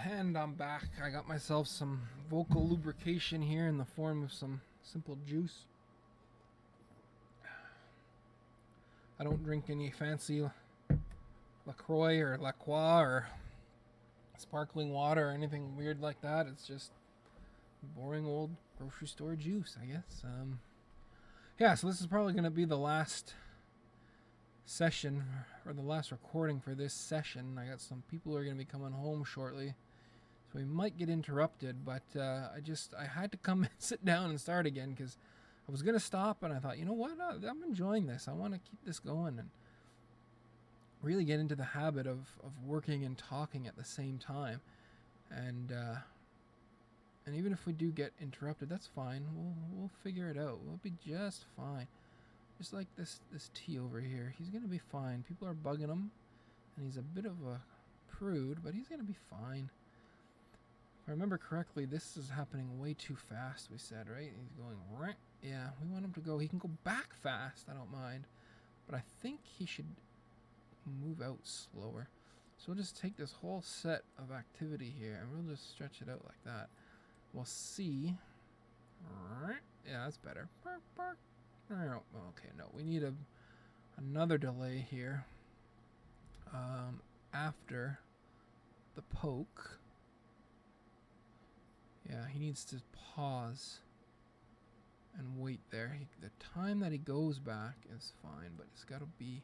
And I'm back. I got myself some vocal lubrication here in the form of some simple juice. I don't drink any fancy LaCroix or La Croix or sparkling water or anything weird like that. It's just boring old grocery store juice, I guess. Yeah, so this is probably going to be the last session or the last recording for this session. I got some people who are going to be coming home shortly, so we might get interrupted, but I had to come and sit down and start again because I was going to stop and I thought, you know what, I'm enjoying this. I want to keep this going and really get into the habit of working and talking at the same time. And even if we do get interrupted, that's fine. We'll figure it out. We'll be just fine. Just like this T over here. He's going to be fine. People are bugging him, and he's a bit of a prude, but he's going to be fine. If I remember correctly, this is happening way too fast, we said, right? He's going right. Yeah, we want him to go. He can go back fast. I don't mind. But I think he should move out slower. So we'll just take this whole set of activity here, and we'll just stretch it out like that. We'll see. Yeah, that's better. Okay, no, we need another delay here after the poke. Yeah, he needs to pause and wait there. The time that he goes back is fine, but it's got to be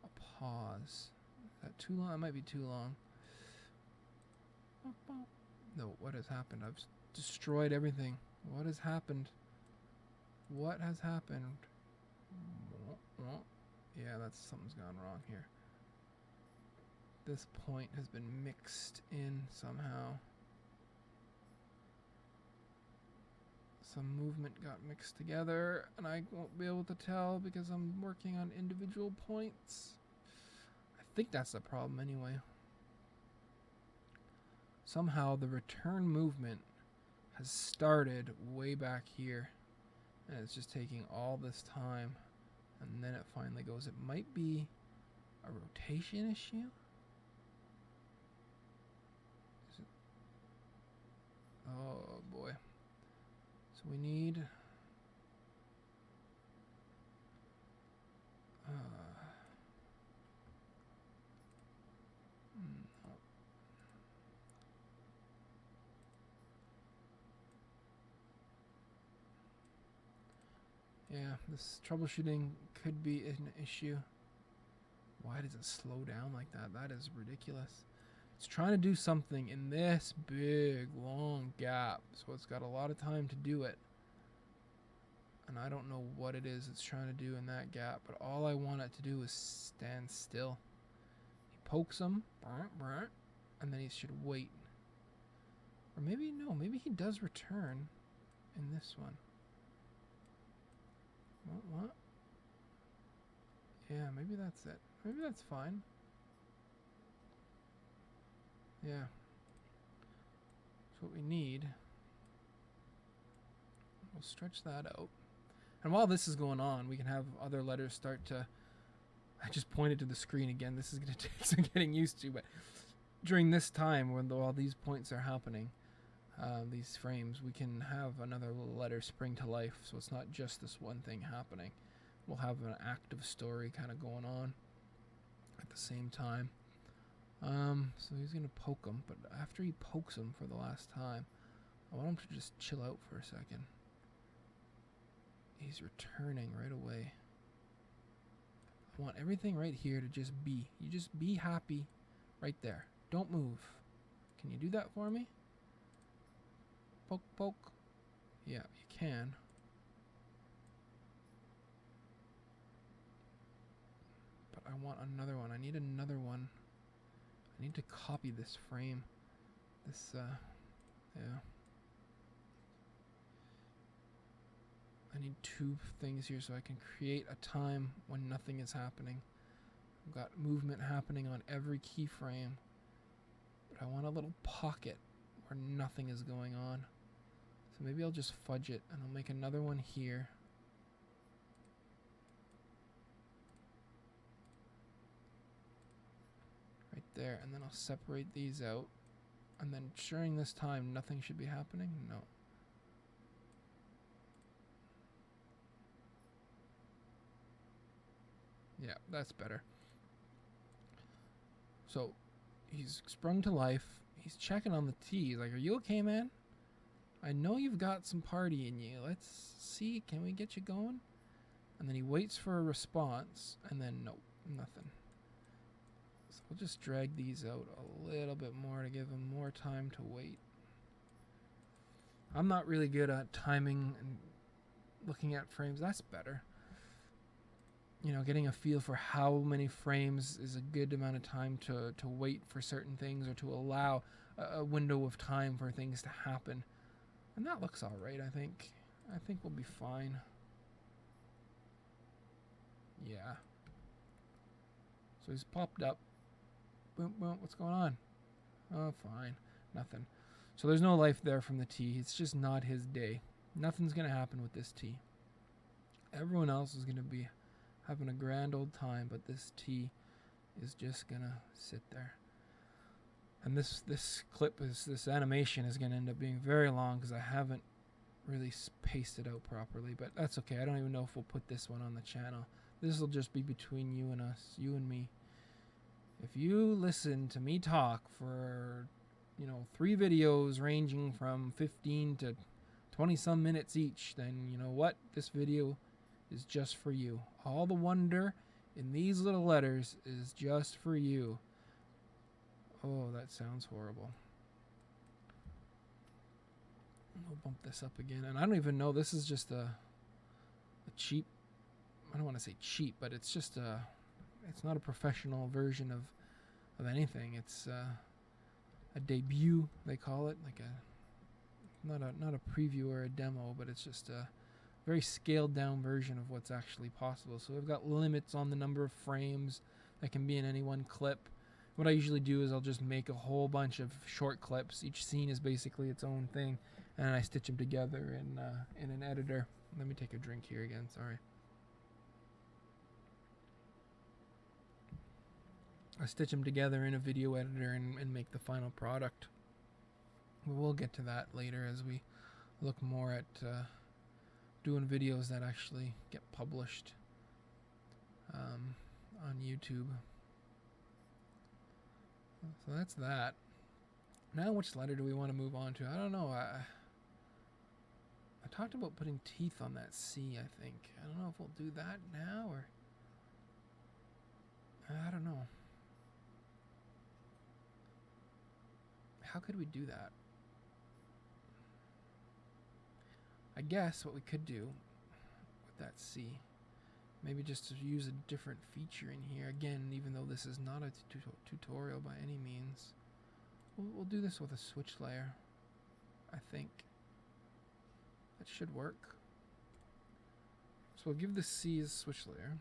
a pause. Is that too long? It might be too long. No, what has happened? I've destroyed everything. What has happened? What has happened? Yeah, something's gone wrong here. This point has been mixed in somehow. Some movement got mixed together, and I won't be able to tell because I'm working on individual points. I think that's the problem anyway. Somehow the return movement has started way back here, and it's just taking all this time, and then it finally goes. It might be a rotation issue. Is it? Oh boy. So we need no. Yeah, this troubleshooting could be an issue. Why does it slow down like that? That is ridiculous. It's trying to do something in this big, long gap, so it's got a lot of time to do it. And I don't know what it is it's trying to do in that gap, but all I want it to do is stand still. He pokes him, and then he should wait. Or maybe, no, maybe he does return in this one. What? Yeah, maybe that's it. Maybe that's fine. Yeah. That's what we need. We'll stretch that out. And while this is going on, we can have other letters start to... I just pointed to the screen again. This is going to take some getting used to, but during this time, when all these points are happening, these frames, we can have another little letter spring to life, so it's not just this one thing happening. We'll have an active story kind of going on at the same time. So he's going to poke him, but after he pokes him for the last time, I want him to just chill out for a second. He's returning right away. I want everything right here to just be. You just be happy right there. Don't move. Can you do that for me? Poke, poke. Yeah, you can. But I want another one. I need another one. I need to copy this frame. This, yeah. I need two things here so I can create a time when nothing is happening. I've got movement happening on every keyframe, but I want a little pocket where nothing is going on. So maybe I'll just fudge it and I'll make another one here. Right there, and then I'll separate these out. And then during this time, nothing should be happening? No. Yeah, that's better. So, he's sprung to life. He's checking on the tea. He's like, are you okay, man? I know you've got some party in you. Let's see. Can we get you going? And then he waits for a response. And then, nope, nothing. So we'll just drag these out a little bit more to give him more time to wait. I'm not really good at timing and looking at frames. That's better. You know, getting a feel for how many frames is a good amount of time to wait for certain things, or to allow a window of time for things to happen. And that looks all right, I think. I think we'll be fine. Yeah. So he's popped up. Boom, boom. What's going on? Oh, fine. Nothing. So there's no life there from the tea. It's just not his day. Nothing's going to happen with this tea. Everyone else is going to be having a grand old time, but this tea is just going to sit there. And this clip, this animation is going to end up being very long because I haven't really spaced it out properly, but that's okay. I don't even know if we'll put this one on the channel. This will just be between you and us, you and me. If you listen to me talk for, 3 videos ranging from 15 to 20 some minutes each, then you know what? This video is just for you. All the wonder in these little letters is just for you. Oh, that sounds horrible. We'll bump this up again. And I don't even know, this is just a cheap, I don't want to say cheap, but it's just it's not a professional version of anything. It's a debut, they call it, like not a preview or a demo, but it's just a very scaled down version of what's actually possible. So we've got limits on the number of frames that can be in any one clip. What I usually do is I'll just make a whole bunch of short clips. Each scene is basically its own thing, and I stitch them together in an editor. Let me take a drink here again, sorry. I stitch them together in a video editor and make the final product. We'll get to that later as we look more at doing videos that actually get published on YouTube. So that's that. Now which letter do we want to move on to? I don't know. I talked about putting teeth on that C, I think. I don't know if we'll do that now or... I don't know. How could we do that? I guess what we could do with that C, maybe just to use a different feature in here. Again, even though this is not a tutorial by any means, we'll do this with a switch layer. I think that should work. So we'll give the C as switch layer,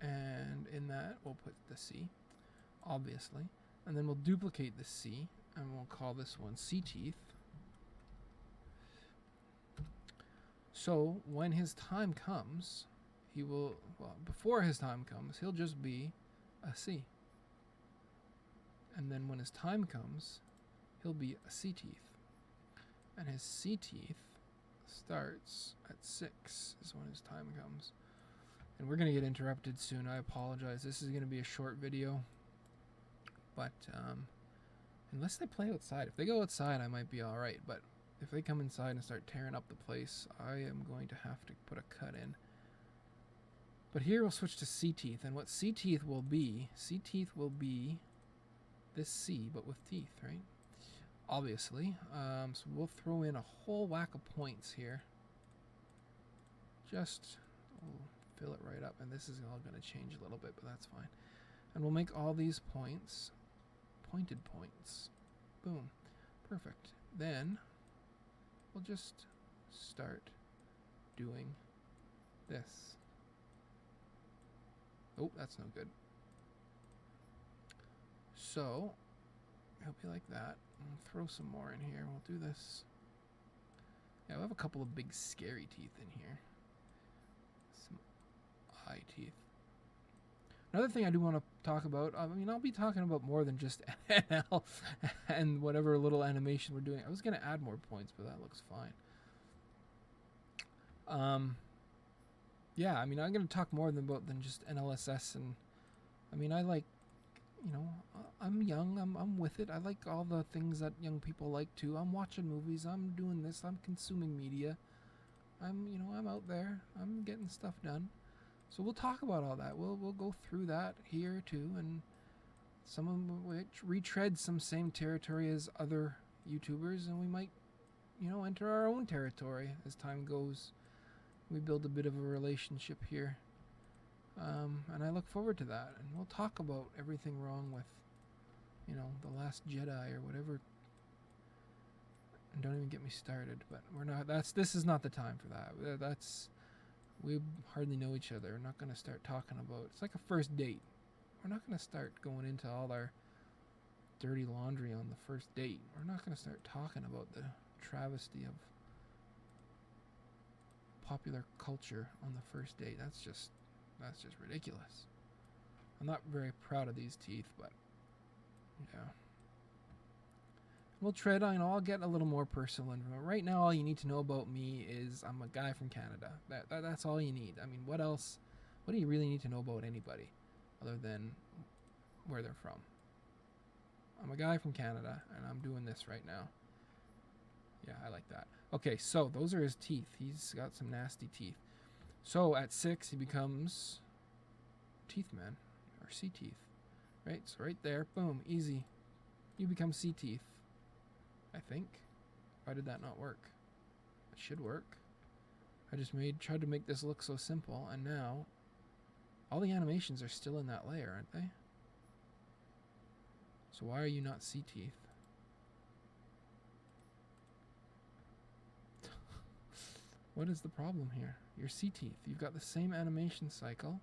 and in that we'll put the C, obviously, and then we'll duplicate the C, and we'll call this one C teeth. So when his time comes, he will, well, before his time comes, he'll just be a C. And then when his time comes, he'll be a C teeth. And his C teeth starts at 6 is when his time comes. And we're going to get interrupted soon. I apologize. This is going to be a short video. But unless they play outside. If they go outside, I might be alright. But if they come inside and start tearing up the place, I am going to have to put a cut in. But here we'll switch to C teeth. And what C teeth will be this C, but with teeth, right? Obviously. So we'll throw in a whole whack of points here. Just we'll fill it right up. And this is all going to change a little bit, but that's fine. And we'll make all these points pointed points. Boom. Perfect. Then we'll just start doing this. Oh, that's no good. So it'll be like that. We'll throw some more in here. We'll do this. Yeah, we'll have a couple of big scary teeth in here. Some eye teeth. Another thing I do want to talk about, I mean, I'll be talking about more than just NL and whatever little animation we're doing. I was going to add more points, but that looks fine. Yeah, I mean, I'm going to talk more than just NLSS. And I mean, I like, you know, I'm young, I'm with it. I like all the things that young people like too. I'm watching movies, I'm doing this, I'm consuming media. I'm out there, I'm getting stuff done. So we'll talk about all that. We'll go through that here too, and some of which retread some same territory as other YouTubers, and we might, enter our own territory as time goes. We build a bit of a relationship here, and I look forward to that. And we'll talk about everything wrong with, the Last Jedi or whatever. And don't even get me started. But we're not. This is not the time for that. We hardly know each other. We're not going to start talking about. It's like a first date. We're not going to start going into all our dirty laundry on the first date. We're not going to start talking about the travesty of popular culture on the first date. That's just ridiculous. I'm not very proud of these teeth, but yeah. We'll tread on. I'll get a little more personal. And right now, all you need to know about me is I'm a guy from Canada. That's all you need. I mean, what else? What do you really need to know about anybody, other than where they're from? I'm a guy from Canada, and I'm doing this right now. Yeah, I like that. Okay, so those are his teeth. He's got some nasty teeth. So at 6, he becomes Teeth Man, or C Teeth. Right? So right there, boom, easy. You become C Teeth. I think. Why did that not work? It should work. I just tried to make this look so simple, and now all the animations are still in that layer, aren't they? So why are you not C Teeth? What is the problem here? You're C Teeth. You've got the same animation cycle.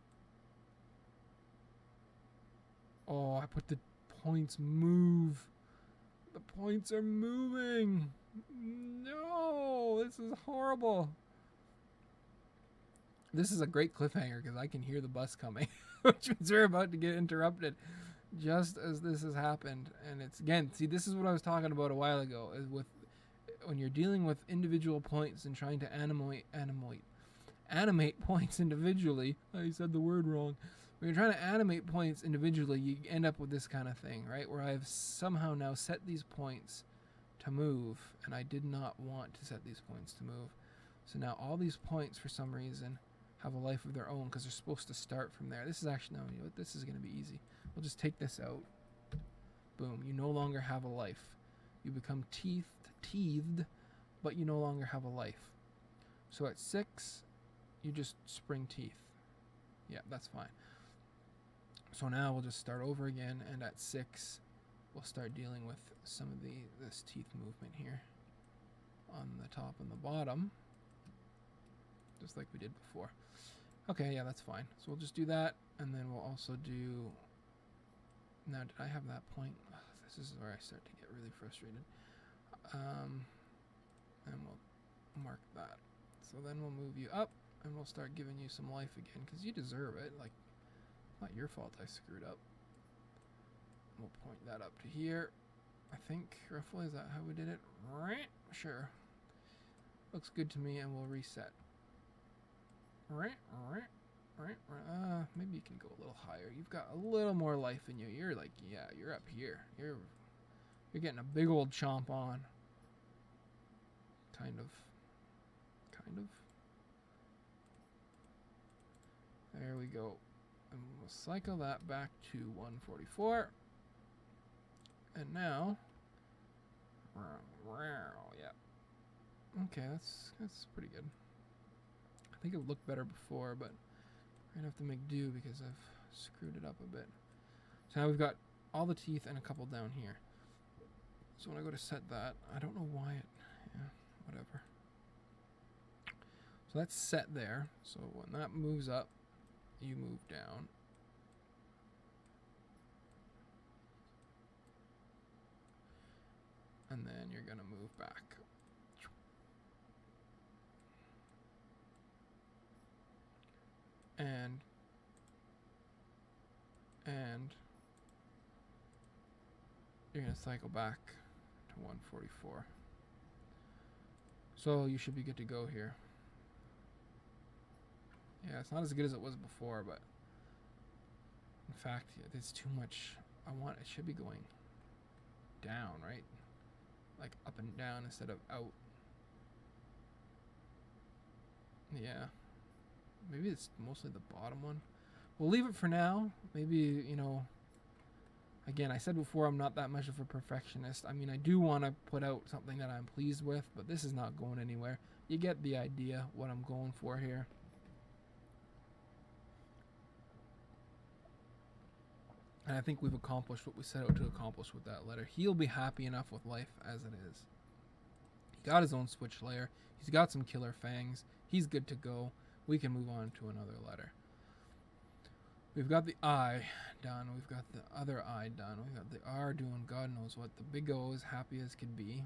Oh, I put the points move. The points are moving. No, this is horrible. This is a great cliffhanger because I can hear the bus coming, which means we're about to get interrupted just as this has happened. And it's, again, see, this is what I was talking about a while ago, is with when you're dealing with individual points and trying to animate points individually. I said the word wrong. When you're trying to animate points individually, you end up with this kind of thing, right? Where I've somehow now set these points to move, and I did not want to set these points to move. So now all these points, for some reason, have a life of their own because they're supposed to start from there. This is actually, no, you know what? This is going to be easy. We'll just take this out. Boom. You no longer have a life. You become teethed, but you no longer have a life. So at 6, you just spring teeth. Yeah, that's fine. So now we'll just start over again, and at 6, we'll start dealing with some of this teeth movement here on the top and the bottom, just like we did before. Okay, yeah, that's fine. So we'll just do that, and then we'll also do... Now, did I have that point? Ugh, this is where I start to get really frustrated. And we'll mark that. So then we'll move you up, and we'll start giving you some life again, because you deserve it. Like, not your fault I screwed up. We'll point that up to here. I think, roughly, is that how we did it? Right? Sure. Looks good to me, and we'll reset. Right. Maybe you can go a little higher. You've got a little more life in you. You're like, yeah, you're up here. You're getting a big old chomp on. Kind of. There we go. And we'll cycle that back to 144. And now, yeah. Okay, that's pretty good. I think it looked better before, but we're gonna have to make do because I've screwed it up a bit. So now we've got all the teeth and a couple down here. So when I go to set that, I don't know why it, yeah, whatever. So that's set there. So when that moves up, you move down. And then you're gonna move back. And and you're going to cycle back to 144. So you should be good to go here. Yeah, it's not as good as it was before, but in fact, it's too much. It should be going down, right? Like up and down instead of out. Yeah. Maybe it's mostly the bottom one. We'll leave it for now. Maybe, you know, again, I said before, I'm not that much of a perfectionist. I mean, I do want to put out something that I'm pleased with, but this is not going anywhere. You get the idea what I'm going for here. And I think we've accomplished what we set out to accomplish with that letter. He'll be happy enough with life as it is. He got his own switch layer. He's got some killer fangs. He's good to go. We can move on to another letter. We've got the I done. We've got the other I done. We've got the R doing God knows what. The big O is happy as could be.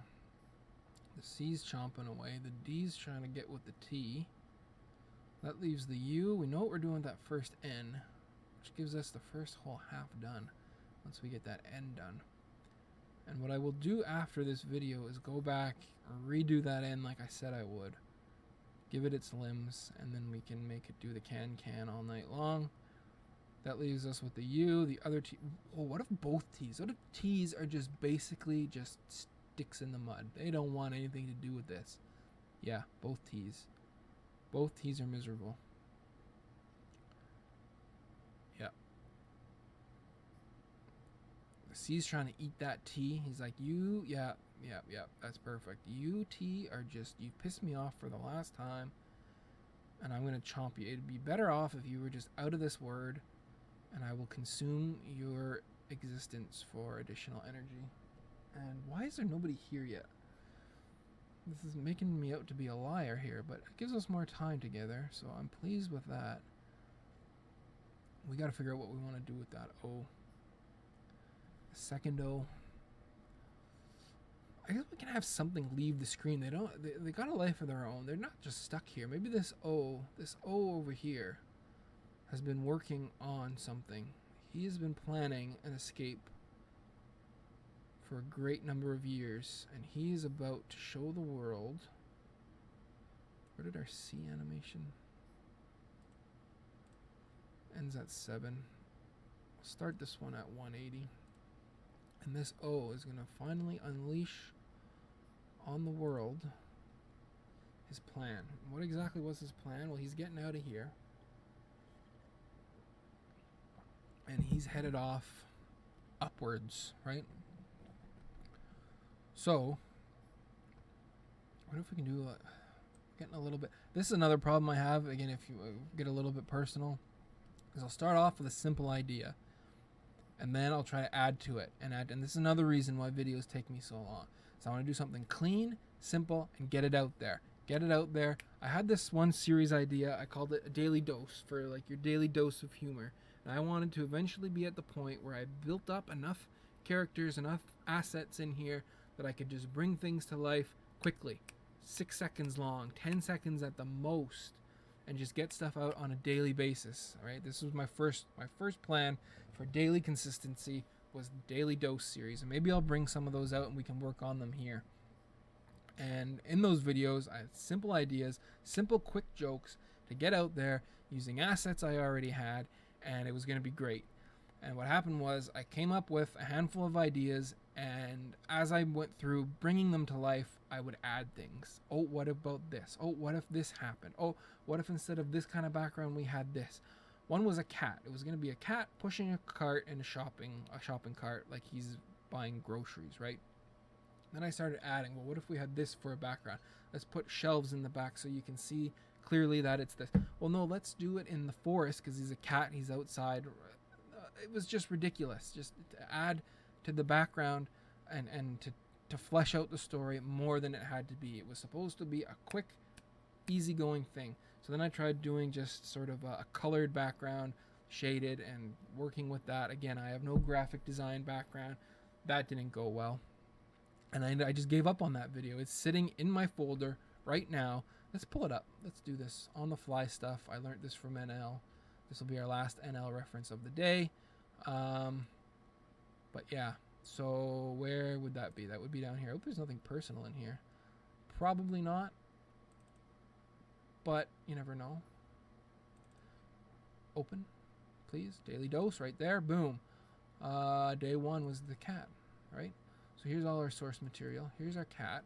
The C's chomping away. The D's trying to get with the T. That leaves the U. We know what we're doing with that first N, which gives us the first whole half done once we get that N done. And what I will do after this video is go back and redo that N like I said I would. Give it its limbs, and then we can make it do the can all night long. That leaves us with the U, the other T. Oh, what if both T's? What if T's are just basically just sticks in the mud? They don't want anything to do with this. Yeah, both T's. Both T's are miserable. Yeah. The C's trying to eat that T. He's like, you, yeah, that's perfect. You, T, are just, you pissed me off for the last time, and I'm going to chomp you. It'd be better off if you were just out of this word, and I will consume your existence for additional energy. And why is there nobody here yet? This is making me out to be a liar here, but it gives us more time together, so I'm pleased with that. We got to figure out what we want to do with that O. The second O. I guess we can have something leave the screen. They got a life of their own. They're not just stuck here. Maybe this O over here has been working on something. He has been planning an escape for a great number of years, and he is about to show the world. Where did our C animation? Ends at 7. We'll start this one at 180. And this O is going to finally unleash on the world his plan. What exactly was his plan? Well, he's getting out of here. And he's headed off upwards, right? So, what if we can do getting a little bit... This is another problem I have, again, if you get a little bit personal, is I'll start off with a simple idea, and then I'll try to add to it. And this is another reason why videos take me so long. So I want to do something clean, simple, and get it out there. Get it out there. I had this one series idea. I called it a daily dose, for like your daily dose of humor. And I wanted to eventually be at the point where I built up enough characters, enough assets in here that I could just bring things to life quickly. 6 seconds long, 10 seconds at the most, and just get stuff out on a daily basis. All right, this was my first plan for daily consistency was the Daily Dose series, and maybe I'll bring some of those out and we can work on them here. And in those videos, I had simple ideas, simple quick jokes to get out there using assets I already had, and it was going to be great. And what happened was I came up with a handful of ideas, and as I went through bringing them to life, I would add things. Oh, what about this? Oh, what if this happened? Oh, what if instead of this kind of background we had this? One was a cat. It was going to be a cat pushing a cart in a shopping cart like he's buying groceries, right? Then I started adding, well, what if we had this for a background? Let's put shelves in the back so you can see clearly that it's this. Well, no, let's do it in the forest because he's a cat, he's outside. It was just ridiculous, just to add to the background and to flesh out the story more than it had to be. It was supposed to be a quick, easygoing thing. So then I tried doing just sort of a colored background, shaded, and working with that. Again, I have no graphic design background. That didn't go well. And I just gave up on that video. It's sitting in my folder right now. Let's pull it up. Let's do this on the fly stuff. I learned this from NL. This will be our last NL reference of the day. But yeah, so where would that be? That would be down here. I hope there's nothing personal in here. Probably not, but you never know. Open, please. Daily dose right there. Boom. Day 1 was the cat, right? So here's all our source material. Here's our cat.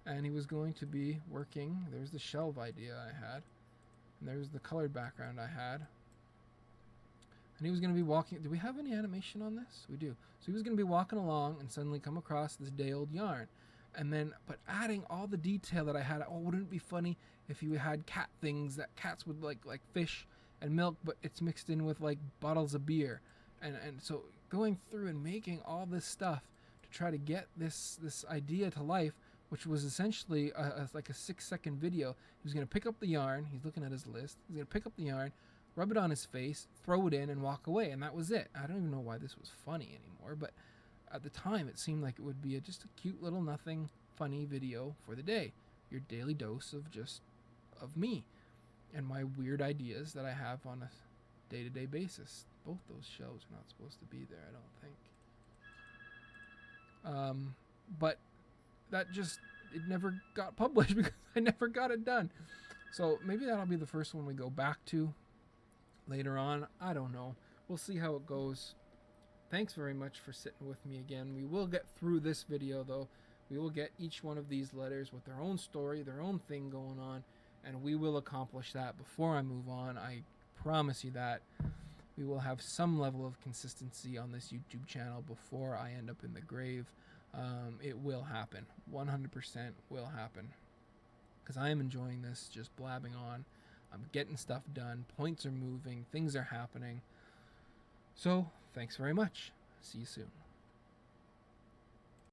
And he was going to be working. There's the shelf idea I had. And there's the colored background I had. And he was going to be walking. Do we have any animation on this? We do. So he was going to be walking along and suddenly come across this day-old yarn. And then, but adding all the detail that I had. Oh, wouldn't it be funny if you had cat things that cats would like fish and milk, but it's mixed in with like bottles of beer. And so going through and making all this stuff to try to get this idea to life, which was essentially like a 6-second video. He was going to pick up the yarn. He's looking at his list. He's going to pick up the yarn, rub it on his face, throw it in, and walk away. And that was it. I don't even know why this was funny anymore, but at the time it seemed like it would be just a cute little nothing funny video for the day. Your daily dose of me and my weird ideas that I have on a day-to-day basis. Both those shelves are not supposed to be there, I don't think. But that just, it never got published because I never got it done. So maybe that'll be the first one we go back to later on. I don't know. We'll see how it goes. Thanks very much for sitting with me again. We will get through this video though. We will get each one of these letters with their own story, their own thing going on, and we will accomplish that before I move on. I promise you that. We will have some level of consistency on this YouTube channel before I end up in the grave. It will happen. 100% will happen. Because I am enjoying this, just blabbing on. I'm getting stuff done. Points are moving. Things are happening. So, thanks very much. See you soon.